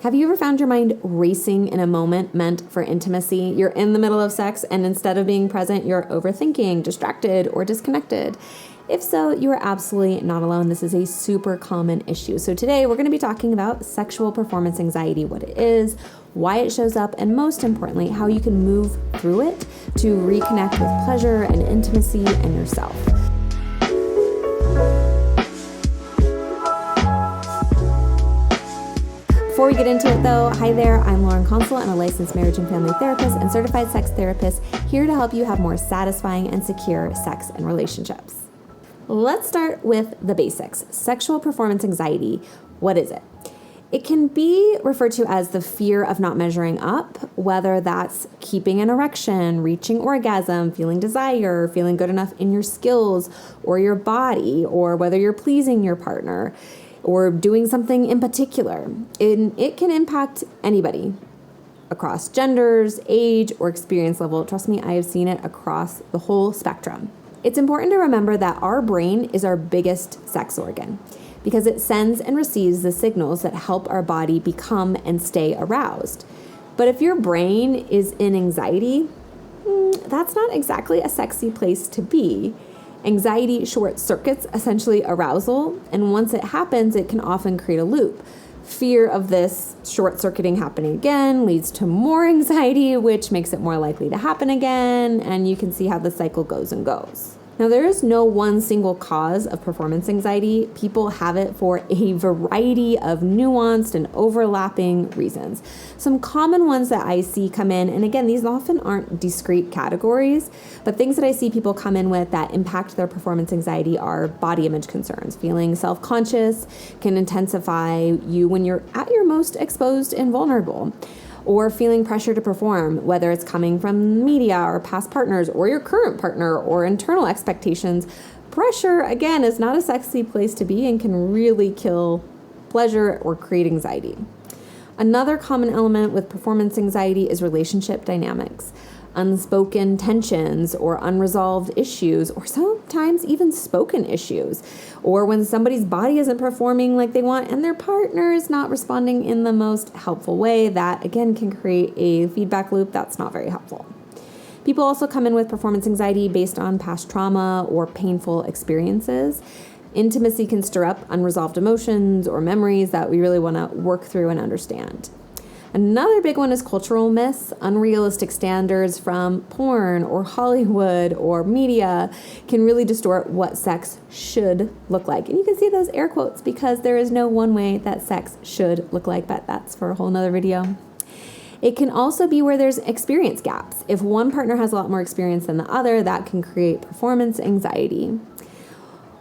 Have you ever found your mind racing in a moment meant for intimacy? You're in the middle of sex, and instead of being present, you're overthinking, distracted, or disconnected. If so, you are absolutely not alone. This is a super common issue. So today we're going to be talking about sexual performance anxiety, what it is, why it shows up, and most importantly, how you can move through it to reconnect with pleasure and intimacy and yourself. Before we get into it though, hi there, I'm Lauren Consul. I'm a licensed marriage and family therapist and certified sex therapist here to help you have more satisfying and secure sex and relationships. Let's start with the basics. Sexual performance anxiety, what is it? It can be referred to as the fear of not measuring up, whether that's keeping an erection, reaching orgasm, feeling desire, feeling good enough in your skills or your body, or whether you're pleasing your partner or doing something in particular. And it can impact anybody across genders, age, or experience level. Trust me, I have seen it across the whole spectrum. It's important to remember that our brain is our biggest sex organ because it sends and receives the signals that help our body become and stay aroused. But if your brain is in anxiety, that's not exactly a sexy place to be. Anxiety short circuits essentially arousal, and once it happens, it can often create a loop. Fear of this short-circuiting happening again leads to more anxiety, which makes it more likely to happen again, and you can see how the cycle goes and goes. Now, there is no one single cause of performance anxiety. People have it for a variety of nuanced and overlapping reasons. Some common ones that I see come in, and again, these often aren't discrete categories, but things that I see people come in with that impact their performance anxiety are body image concerns. Feeling self-conscious can intensify you when you're at your most exposed and vulnerable. Or feeling pressure to perform, whether it's coming from media or past partners or your current partner or internal expectations. Pressure, again, is not a sexy place to be and can really kill pleasure or create anxiety. Another common element with performance anxiety is relationship dynamics. Unspoken tensions or unresolved issues, or sometimes even spoken issues, or when somebody's body isn't performing like they want and their partner is not responding in the most helpful way, that again can create a feedback loop that's not very helpful. People also come in with performance anxiety based on past trauma or painful experiences. Intimacy can stir up unresolved emotions or memories that we really want to work through and understand. Another big one is cultural myths. Unrealistic standards from porn or Hollywood or media can really distort what sex should look like. And you can see those air quotes because there is no one way that sex should look like, but that's for a whole nother video. It can also be where there's experience gaps. If one partner has a lot more experience than the other, that can create performance anxiety.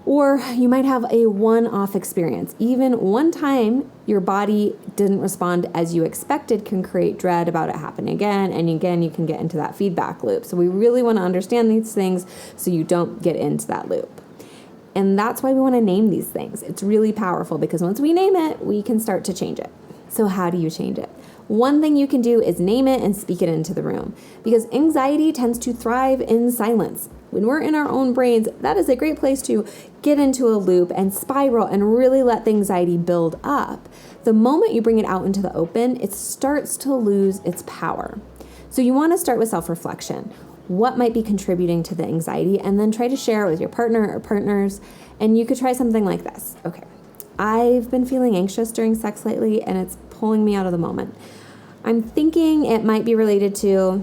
Or you might have a one-off experience. Even one time your body didn't respond as you expected can create dread about it happening again. And again, you can get into that feedback loop. So we really want to understand these things so you don't get into that loop. And that's why we want to name these things. It's really powerful because once we name it, we can start to change it. So how do you change it? One thing you can do is name it and speak it into the room because anxiety tends to thrive in silence. When we're in our own brains, that is a great place to get into a loop and spiral and really let the anxiety build up. The moment you bring it out into the open, it starts to lose its power. So you want to start with self-reflection. What might be contributing to the anxiety? And then try to share it with your partner or partners. And you could try something like this. Okay, I've been feeling anxious during sex lately and it's pulling me out of the moment. I'm thinking it might be related to,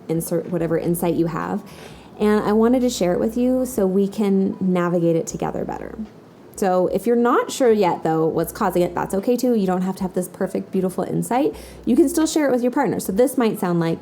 insert whatever insight you have. And I wanted to share it with you so we can navigate it together better. So if you're not sure yet, though, what's causing it, that's okay too. You don't have to have this perfect, beautiful insight. You can still share it with your partner. So this might sound like,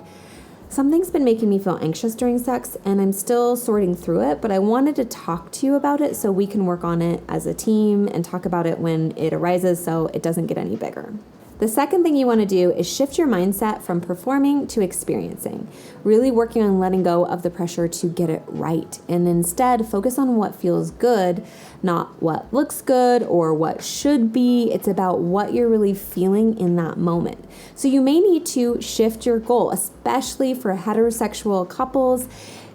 something's been making me feel anxious during sex and I'm still sorting through it, but I wanted to talk to you about it so we can work on it as a team and talk about it when it arises so it doesn't get any bigger. The second thing you want to do is shift your mindset from performing to experiencing, really working on letting go of the pressure to get it right, and instead focus on what feels good, not what looks good or what should be. It's about what you're really feeling in that moment. So you may need to shift your goal, especially for heterosexual couples.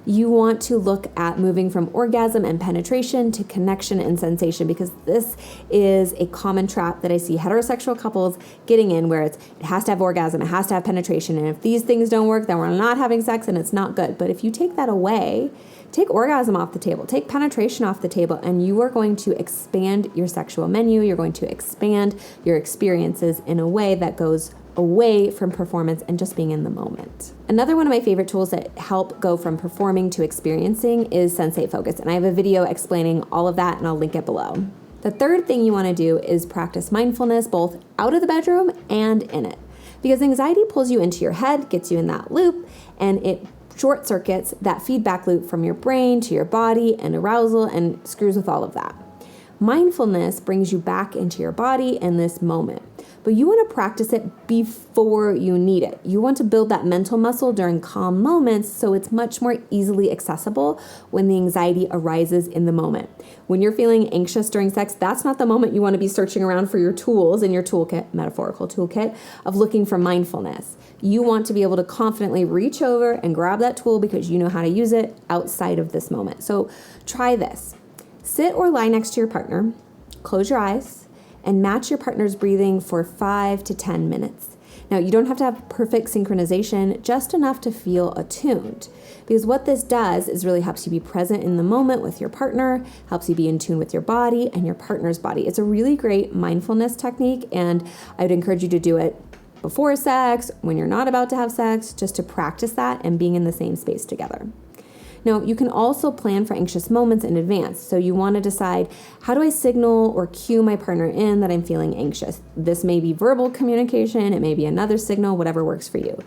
You want to look at moving from orgasm and penetration to connection and sensation, because this is a common trap that I see heterosexual couples getting in, where it has to have orgasm, it has to have penetration, and if these things don't work, then we're not having sex and it's not good. But if you take that away, take orgasm off the table, take penetration off the table, and you are going to expand your sexual menu. You're going to expand your experiences in a way that goes away from performance and just being in the moment. Another one of my favorite tools that help go from performing to experiencing is Sensate Focus. And I have a video explaining all of that, and I'll link it below. The third thing you want to do is practice mindfulness, both out of the bedroom and in it. Because anxiety pulls you into your head, gets you in that loop, and it short circuits that feedback loop from your brain to your body and arousal and screws with all of that. Mindfulness brings you back into your body in this moment, but you want to practice it before you need it. You want to build that mental muscle during calm moments so it's much more easily accessible when the anxiety arises in the moment. When you're feeling anxious during sex, that's not the moment you want to be searching around for your tools in your toolkit, metaphorical toolkit, of looking for mindfulness. You want to be able to confidently reach over and grab that tool because you know how to use it outside of this moment. So try this. Sit or lie next to your partner, close your eyes, and match your partner's breathing for 5 to 10 minutes. Now, you don't have to have perfect synchronization, just enough to feel attuned. Because what this does is really helps you be present in the moment with your partner, helps you be in tune with your body and your partner's body. It's a really great mindfulness technique, and I would encourage you to do it before sex, when you're not about to have sex, just to practice that and being in the same space together. Now, you can also plan for anxious moments in advance. So you want to decide, how do I signal or cue my partner in that I'm feeling anxious? This may be verbal communication, it may be another signal, whatever works for you.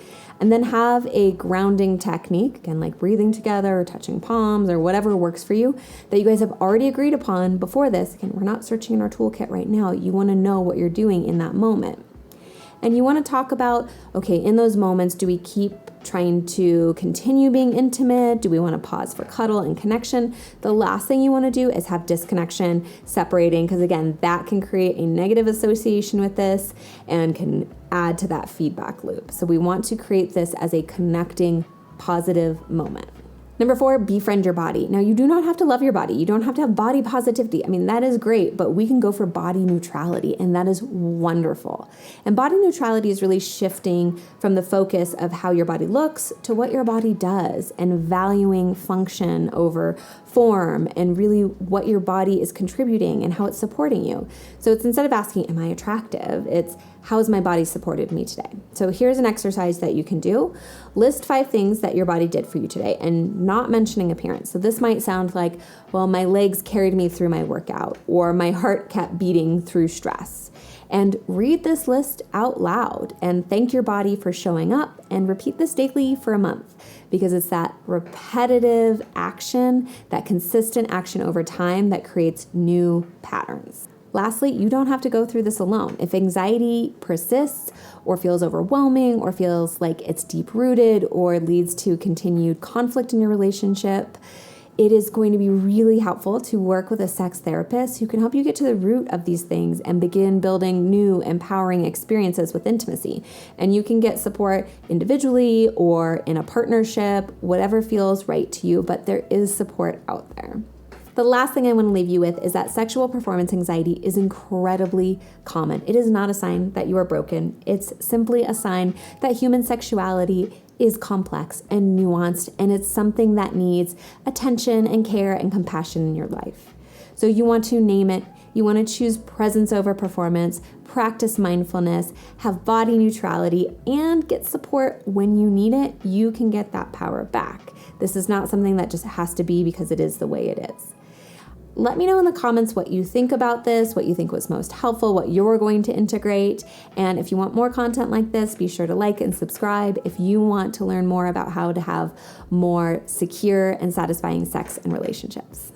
And then have a grounding technique, again, like breathing together or touching palms or whatever works for you, that you guys have already agreed upon before this. Again, we're not searching in our toolkit right now. You want to know what you're doing in that moment. And you want to talk about, okay, in those moments, do we keep trying to continue being intimate? Do we want to pause for cuddle and connection? The last thing you want to do is have disconnection, separating, because again, that can create a negative association with this and can add to that feedback loop. So we want to create this as a connecting, positive moment. Number 4, befriend your body. Now, you do not have to love your body. You don't have to have body positivity. I mean, that is great, but we can go for body neutrality, and that is wonderful. And body neutrality is really shifting from the focus of how your body looks to what your body does, and valuing function over form, and really what your body is contributing and how it's supporting you. So it's, instead of asking, am I attractive? It's, how has my body supported me today? So here's an exercise that you can do. List 5 things that your body did for you today, and not mentioning appearance. So this might sound like, well, my legs carried me through my workout, or my heart kept beating through stress. And read this list out loud and thank your body for showing up, and repeat this daily for a month, because it's that repetitive action, that consistent action over time that creates new patterns. Lastly, you don't have to go through this alone. If anxiety persists or feels overwhelming or feels like it's deep-rooted or leads to continued conflict in your relationship, it is going to be really helpful to work with a sex therapist who can help you get to the root of these things and begin building new, empowering experiences with intimacy. And you can get support individually or in a partnership, whatever feels right to you, but there is support out there. The last thing I want to leave you with is that sexual performance anxiety is incredibly common. It is not a sign that you are broken. It's simply a sign that human sexuality is complex and nuanced, and it's something that needs attention and care and compassion in your life. So you want to name it. You want to choose presence over performance, practice mindfulness, have body neutrality, and get support when you need it. You can get that power back. This is not something that just has to be because it is the way it is. Let me know in the comments what you think about this, what you think was most helpful, what you're going to integrate. And if you want more content like this, be sure to like and subscribe if you want to learn more about how to have more secure and satisfying sex and relationships.